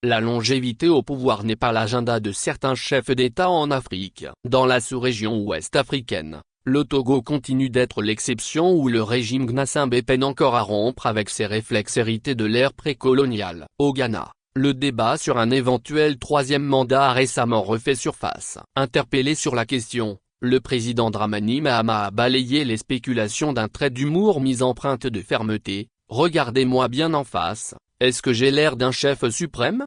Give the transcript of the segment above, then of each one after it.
La longévité au pouvoir n'est pas l'agenda de certains chefs d'État en Afrique. Dans la sous-région ouest africaine, le Togo continue d'être l'exception où le régime Gnassingbé peine encore à rompre avec ses réflexes hérités de l'ère précoloniale. Au Ghana, le débat sur un éventuel troisième mandat a récemment refait surface. Interpellé sur la question, le président Dramani Mahama a balayé les spéculations d'un trait d'humour mis empreinte de fermeté. « Regardez-moi bien en face, est-ce que j'ai l'air d'un chef suprême ? »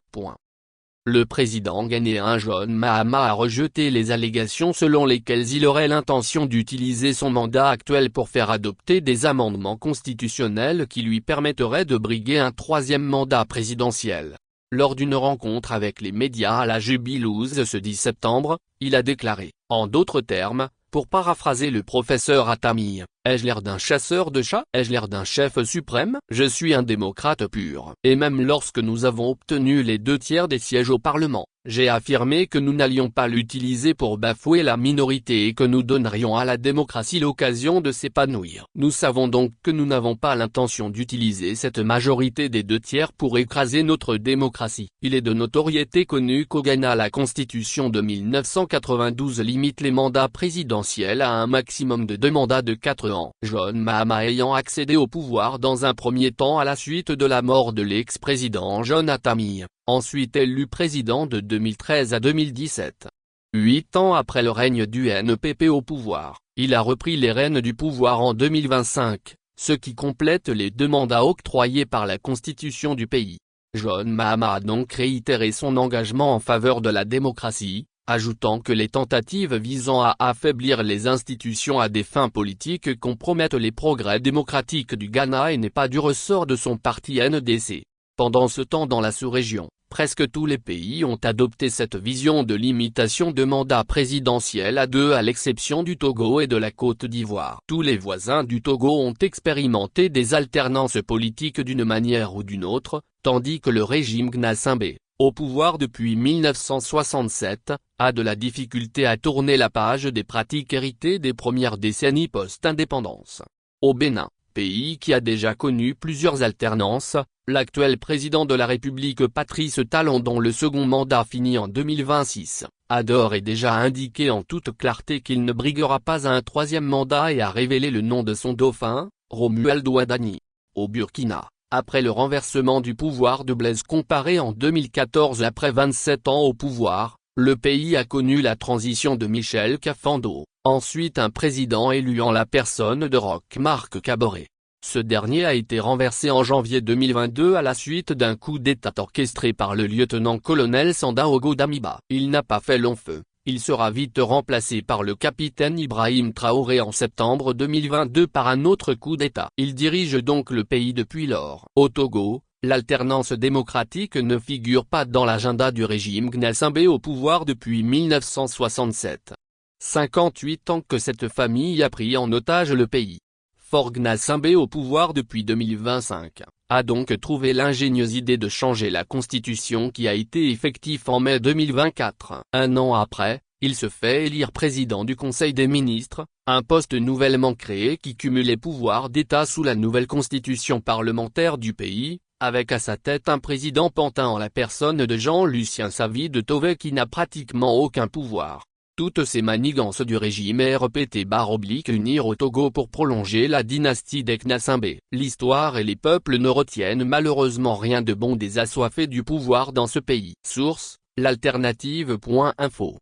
Le président ghanéen John Mahama a rejeté les allégations selon lesquelles il aurait l'intention d'utiliser son mandat actuel pour faire adopter des amendements constitutionnels qui lui permettraient de briguer un troisième mandat présidentiel. Lors d'une rencontre avec les médias à la Jubilouse ce 10 septembre, il a déclaré, en d'autres termes, pour paraphraser le professeur Atami, « Ai-je l'air d'un chasseur de chats ? Ai-je l'air d'un chef suprême ? Je suis un démocrate pur. » Et même lorsque nous avons obtenu les 2/3 des sièges au Parlement, j'ai affirmé que nous n'allions pas l'utiliser pour bafouer la minorité et que nous donnerions à la démocratie l'occasion de s'épanouir. Nous savons donc que nous n'avons pas l'intention d'utiliser cette majorité des 2/3 pour écraser notre démocratie. Il est de notoriété connue qu'au Ghana la constitution de 1992 limite les mandats présidentiels à un maximum de 2 mandats de 4 ans. John Mahama ayant accédé au pouvoir dans un premier temps à la suite de la mort de l'ex-président John Atami, ensuite élu président de 2013 à 2017. 8 ans après le règne du NPP au pouvoir, il a repris les rênes du pouvoir en 2025, ce qui complète les 2 mandats octroyés par la constitution du pays. John Mahama a donc réitéré son engagement en faveur de la démocratie, ajoutant que les tentatives visant à affaiblir les institutions à des fins politiques compromettent les progrès démocratiques du Ghana et n'est pas du ressort de son parti NDC. Pendant ce temps dans la sous-région, presque tous les pays ont adopté cette vision de limitation de mandat présidentiel à 2 à l'exception du Togo et de la Côte d'Ivoire. Tous les voisins du Togo ont expérimenté des alternances politiques d'une manière ou d'une autre, tandis que le régime Gnassingbé, au pouvoir depuis 1967, a de la difficulté à tourner la page des pratiques héritées des premières décennies post-indépendance. Au Bénin, pays qui a déjà connu plusieurs alternances, l'actuel président de la République Patrice Talon dont le second mandat finit en 2026, a d'ores et déjà indiqué en toute clarté qu'il ne briguera pas un troisième mandat et a révélé le nom de son dauphin, Romuald Wadani. Au Burkina, après le renversement du pouvoir de Blaise Compaoré en 2014 après 27 ans au pouvoir, le pays a connu la transition de Michel Kafando, ensuite un président élu en la personne de Roch Marc Kaboré. Ce dernier a été renversé en janvier 2022 à la suite d'un coup d'état orchestré par le lieutenant-colonel Sandaogo Damiba. Il n'a pas fait long feu, il sera vite remplacé par le capitaine Ibrahim Traoré en septembre 2022 par un autre coup d'état. Il dirige donc le pays depuis lors. Au Togo, l'alternance démocratique ne figure pas dans l'agenda du régime Gnassingbé au pouvoir depuis 1967. 58 ans que cette famille a pris en otage le pays. Fort Gnassingbé au pouvoir depuis 2025, a donc trouvé l'ingénieuse idée de changer la constitution qui a été effective en mai 2024. Un an après, il se fait élire président du Conseil des ministres, un poste nouvellement créé qui cumule les pouvoirs d'État sous la nouvelle constitution parlementaire du pays, avec à sa tête un président pantin en la personne de Jean-Lucien Savy de Tové qui n'a pratiquement aucun pouvoir. Toutes ces manigances du régime RPT-unir au Togo pour prolonger la dynastie des Gnassingbé. L'histoire et les peuples ne retiennent malheureusement rien de bon des assoiffés du pouvoir dans ce pays. Source, l'alternative.info